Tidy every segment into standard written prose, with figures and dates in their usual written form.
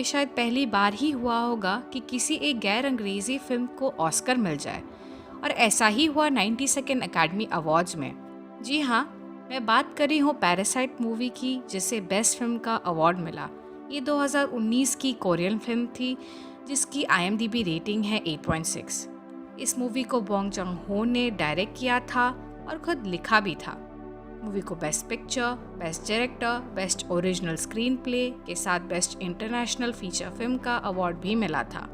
ये शायद पहली बार ही हुआ होगा कि किसी एक गैर अंग्रेजी फिल्म को ऑस्कर मिल जाए, और ऐसा ही हुआ 92nd एकेडमी अवार्ड्स में। जी हाँ, मैं बात कर रही हूँ पैरासाइट मूवी की, जिसे बेस्ट फिल्म का अवार्ड मिला। ये 2019 की कोरियन फिल्म थी, जिसकी IMDb रेटिंग है 8.6। इस मूवी को बॉन्ग जंग हो ने डायरेक्ट किया था और खुद लिखा भी था। मूवी को best picture, best director, best original screen play के साथ बेस्ट इंटरनेशनल फीचर फिल्म का अवार्ड भी मिला था।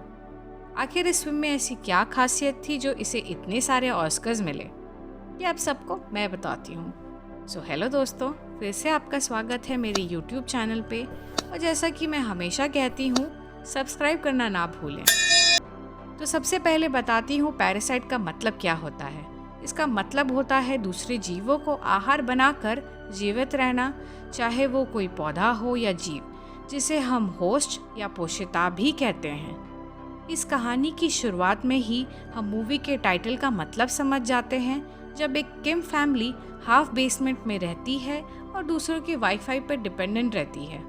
आखिर इस फिल्म में ऐसी क्या खासियत थी जो इसे इतने सारे ऑस्कर्स मिले, ये आप सबको मैं बताती हूँ। सो हेलो दोस्तों, फिर से आपका स्वागत है मेरे यूट्यूब चैनल पे, और जैसा कि मैं हमेशा कहती हूँ, सब्सक्राइब करना ना भूलें। तो सबसे पहले बताती हूँ पैरासाइट का मतलब क्या होता है। इसका मतलब होता है दूसरे जीवों को आहार बनाकर जीवित रहना, चाहे वो कोई पौधा हो या जीव, जिसे हम होस्ट या पोषिता भी कहते हैं। इस कहानी की शुरुआत में ही हम मूवी के टाइटल का मतलब समझ जाते हैं, जब एक किम फैमिली हाफ बेसमेंट में रहती है और दूसरों के वाईफाई पर डिपेंडेंट रहती है।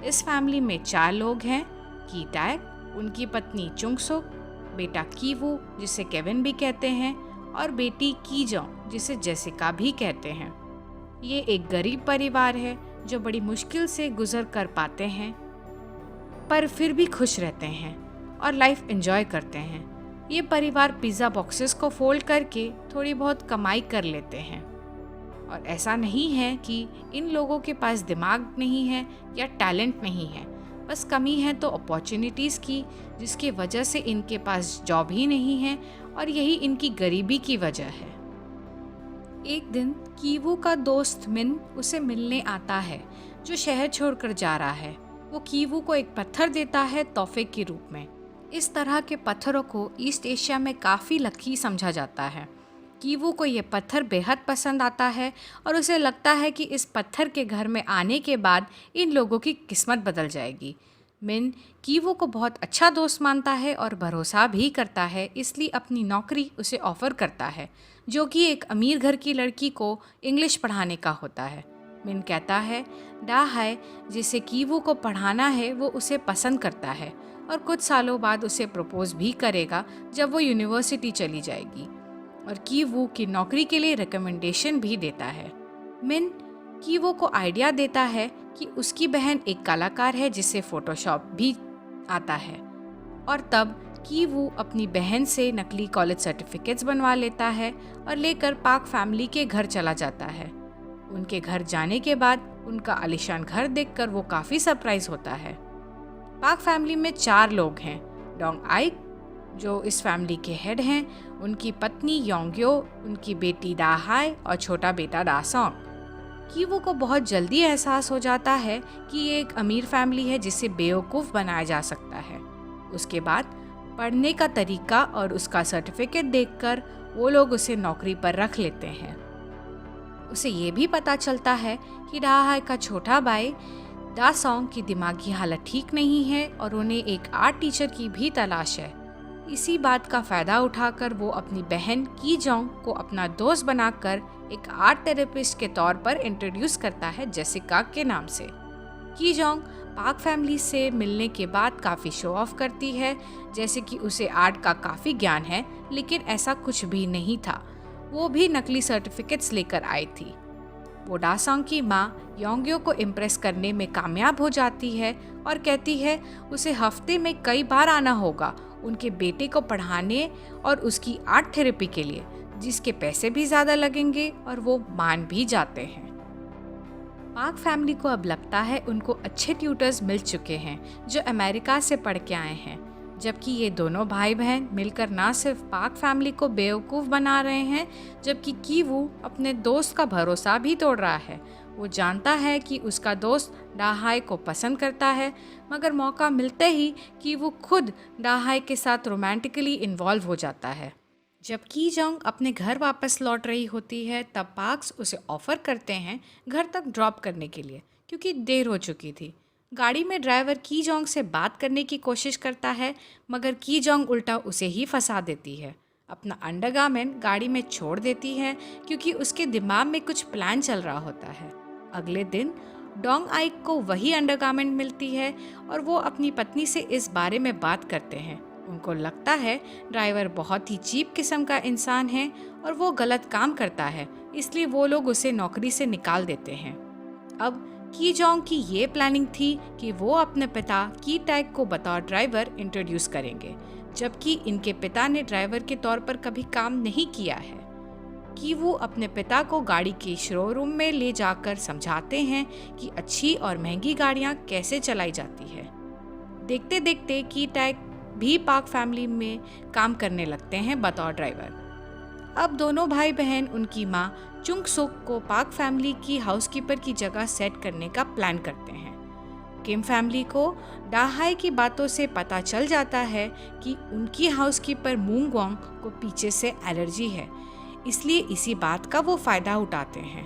इस फैमिली में 4 लोग हैं, की टैग, उनकी पत्नी चुंगसुक, बेटा कीवू जिसे केविन भी कहते हैं, और बेटी की जोंग जिसे जेसिका भी कहते हैं। ये एक गरीब परिवार है जो बड़ी मुश्किल से गुजर कर पाते हैं, पर फिर भी खुश रहते हैं और लाइफ एंजॉय करते हैं। ये परिवार पिज़्ज़ा बॉक्सेस को फोल्ड करके थोड़ी बहुत कमाई कर लेते हैं, और ऐसा नहीं है कि इन लोगों के पास दिमाग नहीं है या टैलेंट नहीं है, बस कमी है तो अपॉर्चुनिटीज़ की, जिसकी वजह से इनके पास जॉब ही नहीं है, और यही इनकी गरीबी की वजह है। एक दिन कीवू का दोस्त मिन उसे मिलने आता है, जो शहर छोड़कर जा रहा है। वो कीवू को एक पत्थर देता है तोहफे के रूप में। इस तरह के पत्थरों को ईस्ट एशिया में काफ़ी लकी समझा जाता है। कीवू को ये पत्थर बेहद पसंद आता है और उसे लगता है कि इस पत्थर के घर में आने के बाद इन लोगों की किस्मत बदल जाएगी। मिन कीवू को बहुत अच्छा दोस्त मानता है और भरोसा भी करता है, इसलिए अपनी नौकरी उसे ऑफ़र करता है, जो कि एक अमीर घर की लड़की को इंग्लिश पढ़ाने का होता है। मिन कहता है डा है जिसे कीवू को पढ़ाना है वो उसे पसंद करता है और कुछ सालों बाद उसे प्रपोज भी करेगा जब वो यूनिवर्सिटी चली जाएगी, और कीवू की नौकरी के लिए रिकमेंडेशन भी देता है। मिन कीवू को आइडिया देता है कि उसकी बहन एक कलाकार है जिसे फोटोशॉप भी आता है, और तब कीवू अपनी बहन से नकली कॉलेज सर्टिफिकेट्स बनवा लेता है और लेकर पाक फैमिली के घर चला जाता है। उनके घर जाने के बाद उनका आलीशान घर देखकर वो काफ़ी सरप्राइज होता है। पाक फैमिली में 4 लोग हैं, डोंग आइक जो इस फैमिली के हेड हैं, उनकी पत्नी योंग्यो, उनकी बेटी दाहाई और छोटा बेटा दासोंग। कीवू को बहुत जल्दी एहसास हो जाता है कि ये एक अमीर फैमिली है जिसे बेवकूफ़ बनाया जा सकता है। उसके बाद पढ़ने का तरीका और उसका सर्टिफिकेट देखकर वो लोग उसे नौकरी पर रख लेते हैं। उसे ये भी पता चलता है कि दाहाई का छोटा भाई दासोंग की दिमागी हालत ठीक नहीं है और उन्हें एक आर्ट टीचर की भी तलाश है। इसी बात का फ़ायदा उठाकर वो अपनी बहन की जोंग को अपना दोस्त बनाकर एक आर्ट थेरेपिस्ट के तौर पर इंट्रोड्यूस करता है जेसिका के नाम से। की जोंग पाक फैमिली से मिलने के बाद काफ़ी शो ऑफ करती है, जैसे कि उसे आर्ट का काफ़ी ज्ञान है, लेकिन ऐसा कुछ भी नहीं था। वो भी नकली सर्टिफिकेट्स लेकर आई थी। वो दासोंग की माँ योंग्यो को इम्प्रेस करने में कामयाब हो जाती है और कहती है उसे हफ्ते में कई बार आना होगा उनके बेटे को पढ़ाने और उसकी आर्ट थेरेपी के लिए, जिसके पैसे भी ज़्यादा लगेंगे, और वो मान भी जाते हैं। पाक फैमिली को अब लगता है उनको अच्छे ट्यूटर्स मिल चुके हैं जो अमेरिका से पढ़ के आए हैं, जबकि ये दोनों भाई बहन मिलकर ना सिर्फ पाक फैमिली को बेवकूफ़ बना रहे हैं, जबकि कीवू अपने दोस्त का भरोसा भी तोड़ रहा है। वो जानता है कि उसका दोस्त दाहाई को पसंद करता है, मगर मौका मिलते ही कीवू खुद दाहाई के साथ रोमांटिकली इन्वॉल्व हो जाता है। जब की जोंग अपने घर वापस लौट रही होती है, तब पार्क्स उसे ऑफ़र करते हैं घर तक ड्रॉप करने के लिए, क्योंकि देर हो चुकी थी। गाड़ी में ड्राइवर की जोंग से बात करने की कोशिश करता है, मगर की जोंग उल्टा उसे ही फंसा देती है। अपना अंडरगारमेंट गाड़ी में छोड़ देती है क्योंकि उसके दिमाग में कुछ प्लान चल रहा होता है। अगले दिन डोंग आइक को वही अंडरगारमेंट मिलती है और वो अपनी पत्नी से इस बारे में बात करते हैं। उनको लगता है ड्राइवर बहुत ही चीप किस्म का इंसान है और वो गलत काम करता है, इसलिए वो लोग उसे नौकरी से निकाल देते हैं। अब की जोंग की ये प्लानिंग थी कि वो अपने पिता की टैग को बतौर ड्राइवर इंट्रोड्यूस करेंगे, जबकि इनके पिता ने ड्राइवर के तौर पर कभी काम नहीं किया है। कि वो अपने पिता को गाड़ी के शोरूम में ले जाकर समझाते हैं कि अच्छी और महंगी गाड़ियां कैसे चलाई जाती है। देखते देखते की टैग भी पार्क फैमिली में काम करने लगते हैं बतौर ड्राइवर। अब दोनों भाई बहन उनकी माँ चुंग सुक को पार्क फैमिली की हाउसकीपर की जगह सेट करने का प्लान करते हैं। किम फैमिली को डाहाई की बातों से पता चल जाता है कि उनकी हाउसकीपर मूंग ग्वांग को पीछे से एलर्जी है, इसलिए इसी बात का वो फायदा उठाते हैं।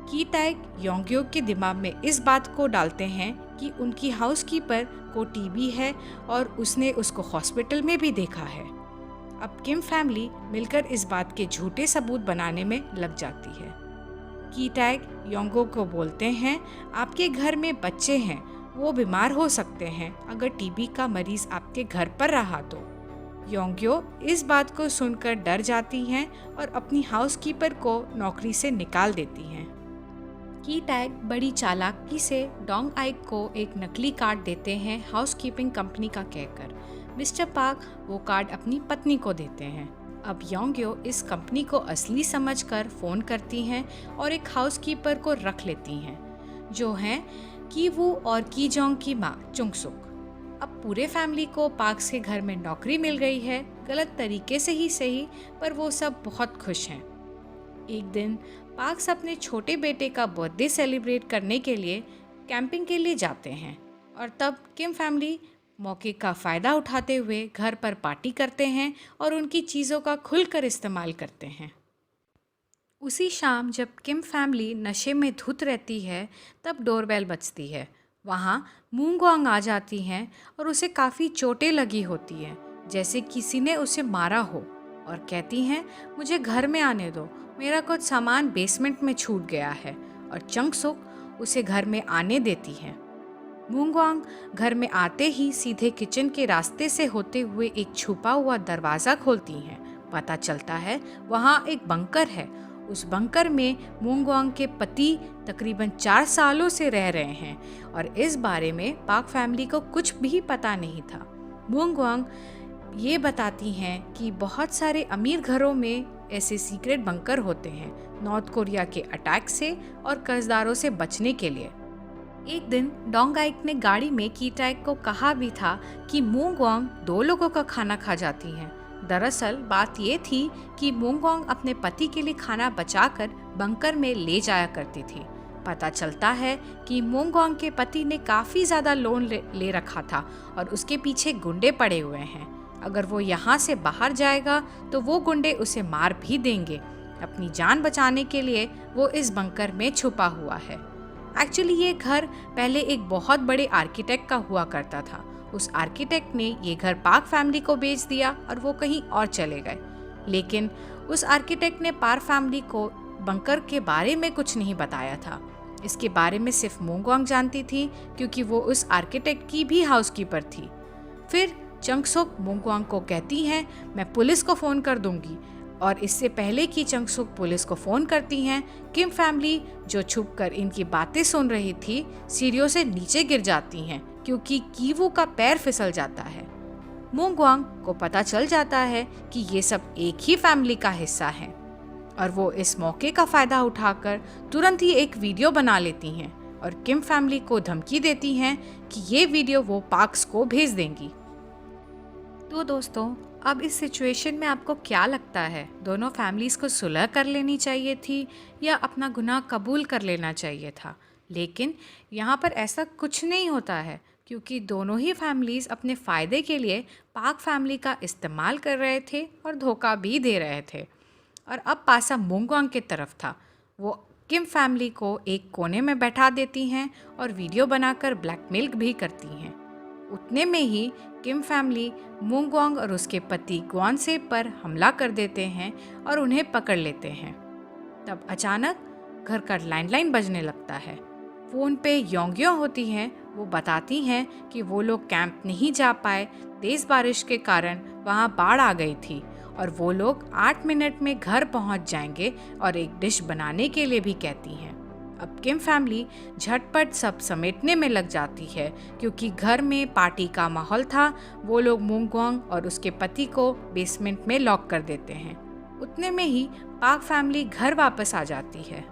की टैग योंग्यो के दिमाग में इस बात को डालते हैं कि उनकी हाउसकीपर को टीबी है और उसने उसको हॉस्पिटल में भी देखा है। अब किम फैमिली मिलकर इस बात के झूठे सबूत बनाने में लग जाती है। की टैग योंगो को बोलते हैं, आपके घर में बच्चे हैं, वो बीमार हो सकते हैं अगर टीबी का मरीज आपके घर पर रहा तो। योंग्यो इस बात को सुनकर डर जाती हैं और अपनी हाउसकीपर को नौकरी से निकाल देती हैं। की टैग बड़ी चालाकी से डोंग आइक को एक नकली कार्ड देते हैं हाउसकीपिंग कंपनी का कहकर। मिस्टर पार्क वो कार्ड अपनी पत्नी को देते हैं। अब योंग्यो इस कंपनी को असली समझकर फ़ोन करती हैं और एक हाउसकीपर को रख लेती हैं, जो हैं की वू और की जोंग की माँ चुंग सुक। अब पूरे फैमिली को पार्क्स के घर में नौकरी मिल गई है, गलत तरीके से ही सही, पर वो सब बहुत खुश हैं। एक दिन पार्क्स अपने छोटे बेटे का बर्थडे सेलिब्रेट करने के लिए कैंपिंग के लिए जाते हैं और तब किम फैमिली मौके का फ़ायदा उठाते हुए घर पर पार्टी करते हैं और उनकी चीज़ों का खुलकर इस्तेमाल करते हैं। उसी शाम जब किम फैमिली नशे में धुत रहती है, तब डोरबेल बजती है। वहाँ मूंग ग्वांग आ जाती हैं और उसे काफ़ी चोटें लगी होती हैं, जैसे किसी ने उसे मारा हो, और कहती हैं, मुझे घर में आने दो, मेरा कुछ सामान बेसमेंट में छूट गया है। और चंग सुक उसे घर में आने देती हैं। मूंग ग्वांग घर में आते ही सीधे किचन के रास्ते से होते हुए एक छुपा हुआ दरवाज़ा खोलती हैं। पता चलता है वहाँ एक बंकर है। उस बंकर में मूंग ग्वांग के पति तकरीबन 4 सालों से रह रहे हैं और इस बारे में पार्क फैमिली को कुछ भी पता नहीं था। मूंग ग्वांग ये बताती हैं कि बहुत सारे अमीर घरों में ऐसे सीक्रेट बंकर होते हैं, नॉर्थ कोरिया के अटैक से और कर्जदारों से बचने के लिए। एक दिन डोंग आइक ने गाड़ी में की टैग को कहा भी था कि मूंग ग्वांग 2 लोगों का खाना खा जाती हैं। दरअसल बात ये थी कि मूंग ग्वांग अपने पति के लिए खाना बचाकर बंकर में ले जाया करती थी। पता चलता है कि मूंग ग्वांग के पति ने काफ़ी ज़्यादा लोन ले रखा था और उसके पीछे गुंडे पड़े हुए हैं। अगर वो यहाँ से बाहर जाएगा तो वो गुंडे उसे मार भी देंगे। अपनी जान बचाने के लिए वो इस बंकर में छुपा हुआ है। एक्चुअली ये घर पहले एक बहुत बड़े आर्किटेक्ट का हुआ करता था। उस आर्किटेक्ट ने ये घर पार्क फैमिली को बेच दिया और वो कहीं और चले गए। लेकिन उस आर्किटेक्ट ने पार्क फैमिली को बंकर के बारे में कुछ नहीं बताया था। इसके बारे में सिर्फ मूंग ग्वांग जानती थी, क्योंकि वो उस आर्किटेक्ट की भी हाउसकीपर थी। फिर चंग सुक मूंग ग्वांग को कहती हैं, मैं पुलिस को फ़ोन कर दूंगी। और इससे पहले कि चंग सुक पुलिस को फ़ोन करती हैं, किम फैमिली जो छुपकर इनकी बातें सुन रही थी, सीढ़ियों से नीचे गिर जाती हैं क्योंकि कीवू का पैर फिसल जाता है। मूंग ग्वांग को पता चल जाता है कि ये सब एक ही फैमिली का हिस्सा है और वो इस मौके का फ़ायदा उठाकर तुरंत ही एक वीडियो बना लेती हैं और किम फैमिली को धमकी देती हैं कि ये वीडियो वो पार्क्स को भेज देंगी। तो दोस्तों, अब इस सिचुएशन में आपको क्या लगता है, दोनों फैमिलीज़ को सुलह कर लेनी चाहिए थी या अपना गुनाह कबूल कर लेना चाहिए था? लेकिन यहाँ पर ऐसा कुछ नहीं होता है, क्योंकि दोनों ही फैमिलीज़ अपने फ़ायदे के लिए पार्क फैमिली का इस्तेमाल कर रहे थे और धोखा भी दे रहे थे। और अब पासा मूंग ग्वांग की तरफ था। वो किम फैमिली को एक कोने में बैठा देती हैं और वीडियो बनाकर ब्लैकमेल भी करती हैं। उतने में ही किम फैमिली मूंग ग्वांग और उसके पति ग्वानसे पर हमला कर देते हैं और उन्हें पकड़ लेते हैं। तब अचानक घर का लैंडलाइन बजने लगता है। फ़ोन पे योंग्यो होती हैं, वो बताती हैं कि वो लोग कैंप नहीं जा पाए, तेज़ बारिश के कारण वहाँ बाढ़ आ गई थी और वो लोग 8 मिनट में घर पहुँच जाएंगे और एक डिश बनाने के लिए भी कहती हैं। अब किम फैमिली झटपट सब समेटने में लग जाती है क्योंकि घर में पार्टी का माहौल था। वो लोग मूंगवांग और उसके पति को बेसमेंट में लॉक कर देते हैं। उतने में ही पाक फैमिली घर वापस आ जाती है।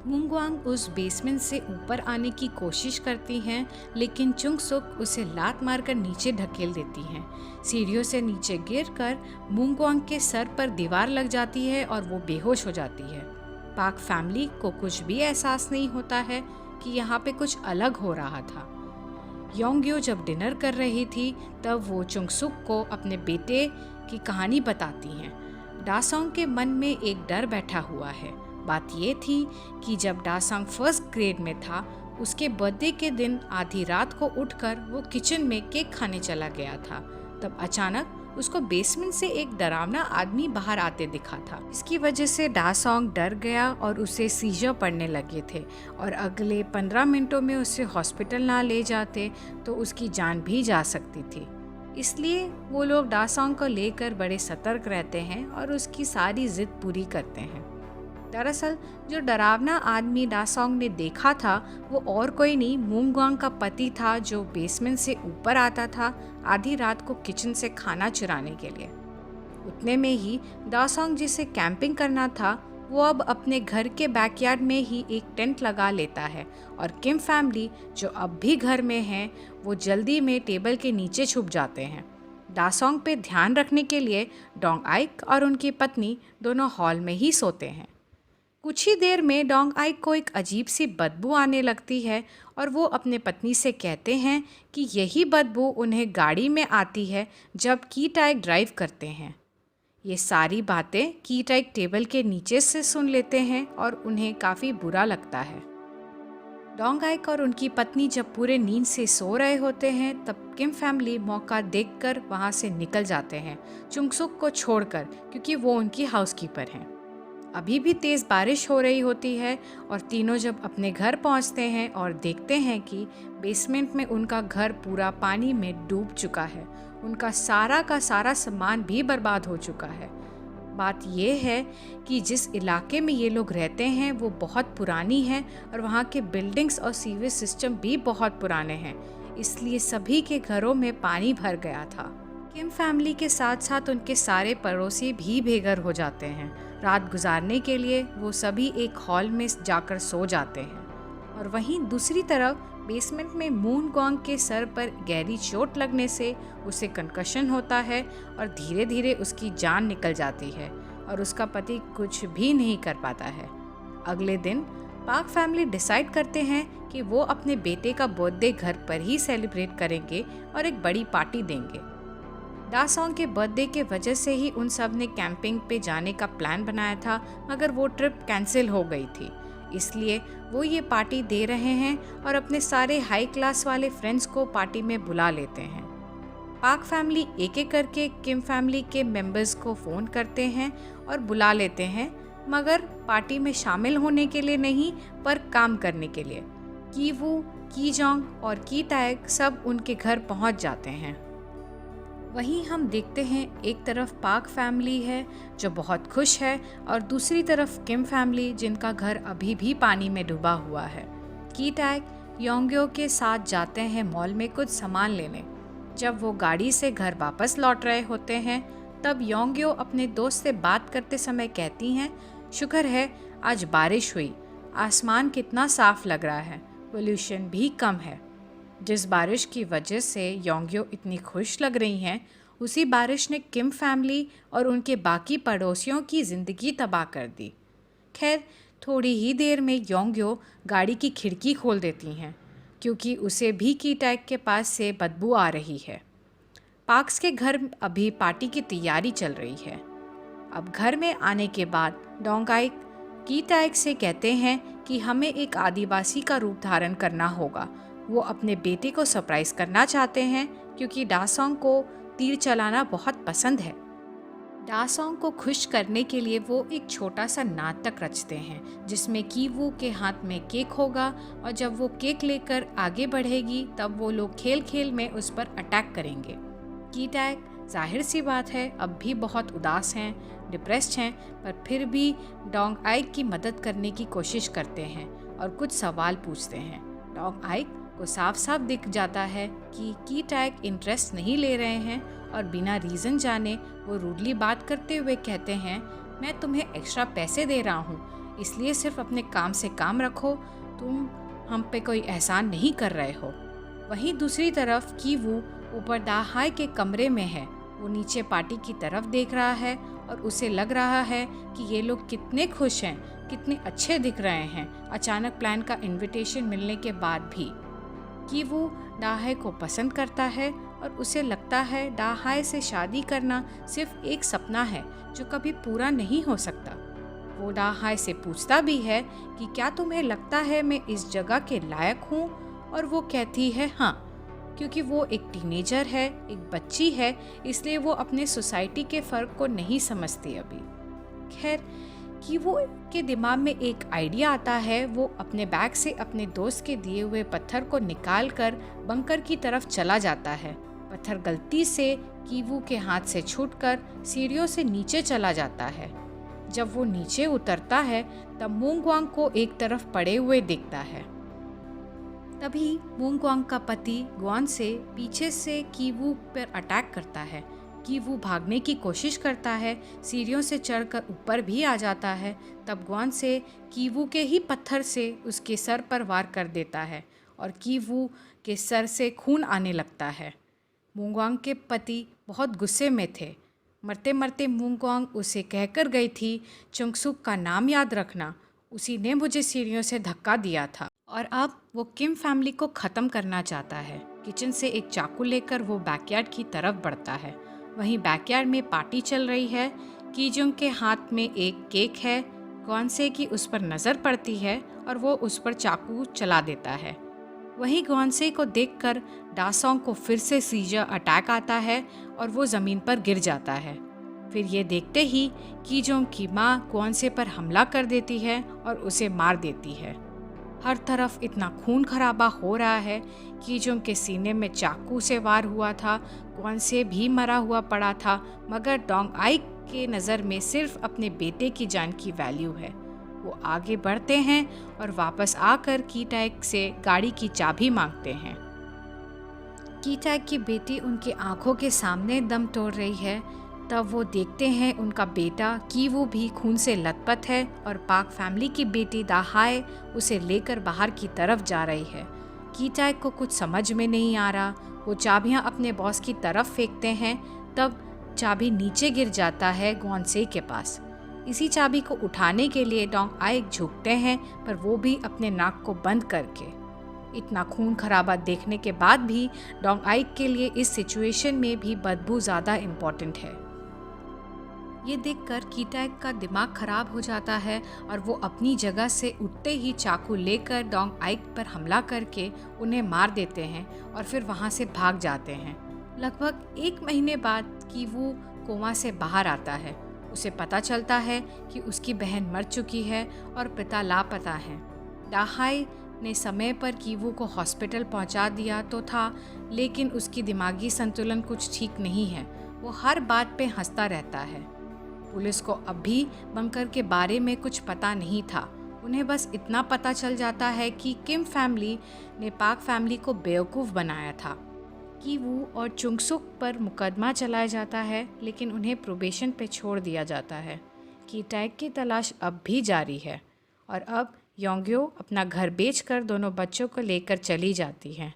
मूंगवांग उस बेसमेंट से ऊपर आने की कोशिश करती हैं, लेकिन चुंगसुक उसे लात मारकर नीचे ढकेल देती हैं। सीढ़ियों से नीचे गिरकर मूंगवांग के सर पर दीवार लग जाती है और वो बेहोश हो जाती है। पाक फैमिली को कुछ भी एहसास नहीं होता है कि यहाँ पे कुछ अलग हो रहा था। योंग्यो जब डिनर कर रही थी तब वो चुंगसुक को अपने बेटे की कहानी बताती हैं। डासोंग के मन में एक डर बैठा हुआ है। बात ये थी कि जब डासोंग फर्स्ट ग्रेड में था, उसके बर्थडे के दिन आधी रात को उठकर वो किचन में केक खाने चला गया था। तब अचानक उसको बेसमेंट से एक डरावना आदमी बाहर आते दिखा था। इसकी वजह से डासोंग डर गया और उसे सीजर पड़ने लगे थे और अगले 15 मिनटों में उसे हॉस्पिटल ना ले जाते तो उसकी जान भी जा सकती थी। इसलिए वो लोग डासोंग को लेकर बड़े सतर्क रहते हैं और उसकी सारी जिद पूरी करते हैं। दरअसल जो डरावना आदमी डासोंग ने देखा था वो और कोई नहीं, मूंगवांग का पति था, जो बेसमेंट से ऊपर आता था आधी रात को किचन से खाना चुराने के लिए। उतने में ही डासोंग जिसे कैंपिंग करना था वो अब अपने घर के बैकयार्ड में ही एक टेंट लगा लेता है और किम फैमिली जो अब भी घर में है वो जल्दी में टेबल के नीचे छुप जाते हैं। डासोंग पे ध्यान रखने के लिए डोंग आइक और उनकी पत्नी दोनों हॉल में ही सोते हैं। कुछ ही देर में डोंग आइक को एक अजीब सी बदबू आने लगती है और वो अपने पत्नी से कहते हैं कि यही बदबू उन्हें गाड़ी में आती है जब की टाइक ड्राइव करते हैं। ये सारी बातें की टाइक टेबल के नीचे से सुन लेते हैं और उन्हें काफ़ी बुरा लगता है। डोंग आइक और उनकी पत्नी जब पूरे नींद से सो रहे होते हैं तब किम फैमिली मौका देखकर वहाँ से निकल जाते हैं, चुंगसुक को छोड़कर, क्योंकि वो उनकी हाउसकीपर हैं। अभी भी तेज़ बारिश हो रही होती है और तीनों जब अपने घर पहुंचते हैं और देखते हैं कि बेसमेंट में उनका घर पूरा पानी में डूब चुका है, उनका सारा का सारा सामान भी बर्बाद हो चुका है। बात यह है कि जिस इलाके में ये लोग रहते हैं वो बहुत पुरानी है और वहाँ के बिल्डिंग्स और सीवेज सिस्टम भी बहुत पुराने हैं, इसलिए सभी के घरों में पानी भर गया था। किम फैमिली के साथ साथ उनके सारे पड़ोसी भी बेघर हो जाते हैं। रात गुजारने के लिए वो सभी एक हॉल में जाकर सो जाते हैं और वहीं दूसरी तरफ बेसमेंट में मूंगवांग के सर पर गहरी चोट लगने से उसे कंकशन होता है और धीरे धीरे उसकी जान निकल जाती है और उसका पति कुछ भी नहीं कर पाता है। अगले दिन पाक फैमिली डिसाइड करते हैं कि वो अपने बेटे का बर्थडे घर पर ही सेलिब्रेट करेंगे और एक बड़ी पार्टी देंगे। डासोंग के बर्थडे के वजह से ही उन सब ने कैंपिंग पे जाने का प्लान बनाया था, मगर वो ट्रिप कैंसिल हो गई थी, इसलिए वो ये पार्टी दे रहे हैं और अपने सारे हाई क्लास वाले फ्रेंड्स को पार्टी में बुला लेते हैं। पाक फैमिली एक एक करके किम फैमिली के मेंबर्स को फ़ोन करते हैं और बुला लेते हैं, मगर पार्टी में शामिल होने के लिए नहीं पर काम करने के लिए। कीवू, कीजोंग और की टाइक सब उनके घर पहुंच जाते हैं। वहीं हम देखते हैं एक तरफ पाक फैमिली है जो बहुत खुश है और दूसरी तरफ किम फैमिली जिनका घर अभी भी पानी में डूबा हुआ है। की टाइक योंग्यो के साथ जाते हैं मॉल में कुछ सामान लेने। जब वो गाड़ी से घर वापस लौट रहे होते हैं तब योंग्यो अपने दोस्त से बात करते समय कहती हैं, शुक्र है आज बारिश हुई, आसमान कितना साफ लग रहा है, पोल्यूशन भी कम है। जिस बारिश की वजह से योंग्यो इतनी खुश लग रही हैं, उसी बारिश ने किम फैमिली और उनके बाकी पड़ोसियों की ज़िंदगी तबाह कर दी। खैर थोड़ी ही देर में योंग्यो गाड़ी की खिड़की खोल देती हैं क्योंकि उसे भी की टैग के पास से बदबू आ रही है। पाक्स के घर अभी पार्टी की तैयारी चल रही है। अब घर में आने के बाद डोंगाई की टैग से कहते हैं कि हमें एक आदिवासी का रूप धारण करना होगा। वो अपने बेटे को सरप्राइज करना चाहते हैं क्योंकि डासोंग को तीर चलाना बहुत पसंद है। डासोंग को खुश करने के लिए वो एक छोटा सा नाटक रचते हैं जिसमें कीवू के हाथ में केक होगा और जब वो केक लेकर आगे बढ़ेगी तब वो लोग खेल खेल में उस पर अटैक करेंगे। कीटैग जाहिर सी बात है अब भी बहुत उदास हैं, डिप्रेस्ड हैं, पर फिर भी डोंग आइक की मदद करने की कोशिश करते हैं और कुछ सवाल पूछते हैं। डोंग आइक को साफ साफ दिख जाता है कि कीटैग इंटरेस्ट नहीं ले रहे हैं और बिना रीज़न जाने वो रूडली बात करते हुए कहते हैं, मैं तुम्हें एक्स्ट्रा पैसे दे रहा हूँ, इसलिए सिर्फ अपने काम से काम रखो, तुम हम पे कोई एहसान नहीं कर रहे हो। वहीं दूसरी तरफ कीवू ऊपर दाहाई के कमरे में है। वो नीचे पार्टी की तरफ देख रहा है और उसे लग रहा है कि ये लोग कितने खुश हैं, कितने अच्छे दिख रहे हैं अचानक प्लान का इनविटेशन मिलने के बाद भी। कीवू दाहाई को पसंद करता है और उसे लगता है दाहाई से शादी करना सिर्फ एक सपना है जो कभी पूरा नहीं हो सकता। वो दाहाई से पूछता भी है कि क्या तुम्हें लगता है मैं इस जगह के लायक हूँ, और वो कहती है हाँ, क्योंकि वो एक टीनेजर है, एक बच्ची है, इसलिए वो अपने सोसाइटी के फ़र्क को नहीं समझती अभी। खैर, कि वो के दिमाग में एक आइडिया आता है। वो अपने बैग से अपने दोस्त के दिए हुए पत्थर को निकाल कर बंकर की तरफ चला जाता है। पत्थर गलती से कीवू के हाथ से छूटकर सीढ़ियों से नीचे चला जाता है। जब वो नीचे उतरता है तब मूंगवांग को एक तरफ पड़े हुए दिखता है। तभी मूंगवांग का पति ग्वान से पीछे से कीवू पर अटैक करता है। कीवू भागने की कोशिश करता है, सीढ़ियों से चढ़कर ऊपर भी आ जाता है। तब ग्वान से कीवू के ही पत्थर से उसके सर पर वार कर देता है और कीवू के सर से खून आने लगता है। मूंगवांग के पति बहुत गुस्से में थे। मरते मरते मूंगवांग उसे कहकर गई थी, चुंगसुक का नाम याद रखना, उसी ने मुझे सीढ़ियों से धक्का दिया था। और अब वो किम फैमिली को ख़त्म करना चाहता है। किचन से एक चाकू लेकर वो बैकयार्ड की तरफ बढ़ता है। वहीं बैकयार्ड में पार्टी चल रही है। कीजुंग के हाथ में एक केक है। ग्वानसे की उस पर नज़र पड़ती है और वो उस पर चाकू चला देता है। वहीं ग्वानसे को देखकर डासोंग को फिर से सीजर अटैक आता है और वो ज़मीन पर गिर जाता है। फिर ये देखते ही कीजोंग की माँ ग्वानसे पर हमला कर देती है और उसे मार देती है। हर तरफ इतना खून खराबा हो रहा है। कीजोंग के सीने में चाकू से वार हुआ था, ग्वानसे भी मरा हुआ पड़ा था, मगर डोंग आइक के नज़र में सिर्फ अपने बेटे की जान की वैल्यू है। वो आगे बढ़ते हैं और वापस आकर कीटैग से गाड़ी की चाबी मांगते हैं। कीटैग की बेटी उनकी आंखों के सामने दम तोड़ रही है। तब वो देखते हैं उनका बेटा कीवू भी खून से लथपथ है और पाक फैमिली की बेटी दाहाई उसे लेकर बाहर की तरफ जा रही है। कीटैग को कुछ समझ में नहीं आ रहा। वो चाबियां अपने बॉस की तरफ फेंकते हैं। तब चाबी नीचे गिर जाता है ग्वानसे के पास। इसी चाबी को उठाने के लिए डोंग आइक झुकते हैं, पर वो भी अपने नाक को बंद करके। इतना खून खराबा देखने के बाद भी डोंग आइक के लिए इस सिचुएशन में भी बदबू ज़्यादा इम्पोर्टेंट है। ये देखकर कीटैग का दिमाग खराब हो जाता है और वो अपनी जगह से उठते ही चाकू लेकर डोंग आइक पर हमला करके उन्हें मार देते हैं और फिर वहाँ से भाग जाते हैं। लगभग 1 महीने बाद कीवू कोमा से बाहर आता है। उसे पता चलता है कि उसकी बहन मर चुकी है और पिता लापता है। दाहाई ने समय पर कीवू को हॉस्पिटल पहुंचा दिया तो था, लेकिन उसकी दिमागी संतुलन कुछ ठीक नहीं है। वो हर बात पे हंसता रहता है। पुलिस को अब भी बंकर के बारे में कुछ पता नहीं था। उन्हें बस इतना पता चल जाता है कि किम फैमिली ने पाक फैमिली को बेवकूफ़ बनाया था। कीवू और चुंगसुक पर मुकदमा चलाया जाता है, लेकिन उन्हें प्रोबेशन पे छोड़ दिया जाता है। कीटैग की तलाश अब भी जारी है और अब योंग्यो अपना घर बेचकर दोनों बच्चों को लेकर चली जाती है।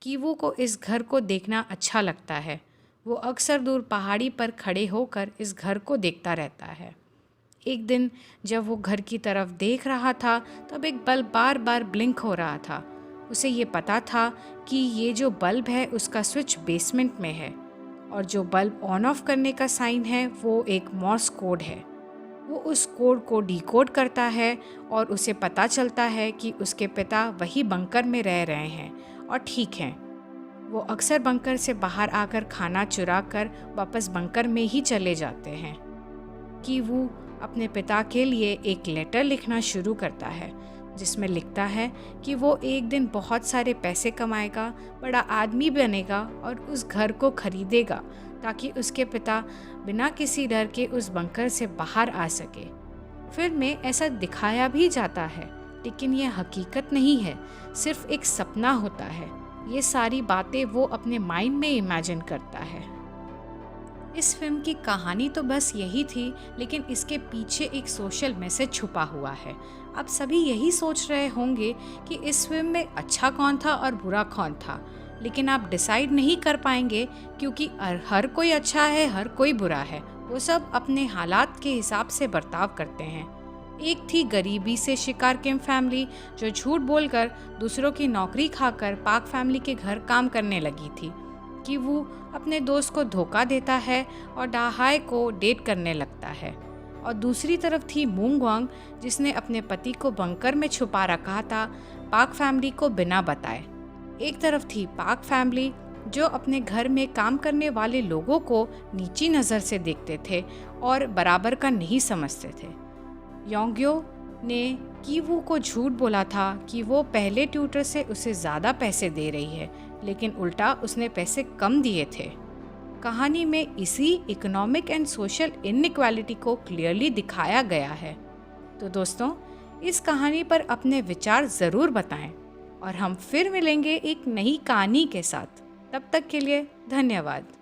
कीवू को इस घर को देखना अच्छा लगता है। वो अक्सर दूर पहाड़ी पर खड़े होकर इस घर को देखता रहता है। एक दिन जब वो घर की तरफ देख रहा था तब एक बल्ब बार बार ब्लिंक हो रहा था। उसे ये पता था कि ये जो बल्ब है उसका स्विच बेसमेंट में है और जो बल्ब ऑन ऑफ करने का साइन है वो एक मॉर्स कोड है। वो उस कोड को डिकोड करता है और उसे पता चलता है कि उसके पिता वही बंकर में रह रहे हैं और ठीक हैं। वो अक्सर बंकर से बाहर आकर खाना चुरा कर वापस बंकर में ही चले जाते हैं। कि वो अपने पिता के लिए एक लेटर लिखना शुरू करता है जिसमें लिखता है कि वो एक दिन बहुत सारे पैसे कमाएगा, बड़ा आदमी बनेगा और उस घर को खरीदेगा ताकि उसके पिता बिना किसी डर के उस बंकर से बाहर आ सके। फिल्म में ऐसा दिखाया भी जाता है, लेकिन यह हकीकत नहीं है, सिर्फ एक सपना होता है। ये सारी बातें वो अपने माइंड में इमेजिन करता है। इस फिल्म की कहानी तो बस यही थी, लेकिन इसके पीछे एक सोशल मैसेज छुपा हुआ है। आप सभी यही सोच रहे होंगे कि इस फिल्म में अच्छा कौन था और बुरा कौन था, लेकिन आप डिसाइड नहीं कर पाएंगे क्योंकि हर कोई अच्छा है, हर कोई बुरा है। वो सब अपने हालात के हिसाब से बर्ताव करते हैं। एक थी गरीबी से शिकार किम फैमिली जो झूठ बोलकर दूसरों की नौकरी खाकर पाक फैमिली के घर काम करने लगी थी। कि वो अपने दोस्त को धोखा देता है और डाहाई को डेट करने लगता है। और दूसरी तरफ थी मूंग वांग जिसने अपने पति को बंकर में छुपा रखा था पाक फैमिली को बिना बताए। एक तरफ थी पाक फैमिली जो अपने घर में काम करने वाले लोगों को नीची नज़र से देखते थे और बराबर का नहीं समझते थे। योंग्यो ने कीवू को झूठ बोला था कि वो पहले ट्यूटर से उसे ज़्यादा पैसे दे रही है, लेकिन उल्टा उसने पैसे कम दिए थे। कहानी में इसी इकोनॉमिक एंड सोशल इनइक्वालिटी को क्लियरली दिखाया गया है। तो दोस्तों, इस कहानी पर अपने विचार ज़रूर बताएं और हम फिर मिलेंगे एक नई कहानी के साथ। तब तक के लिए धन्यवाद।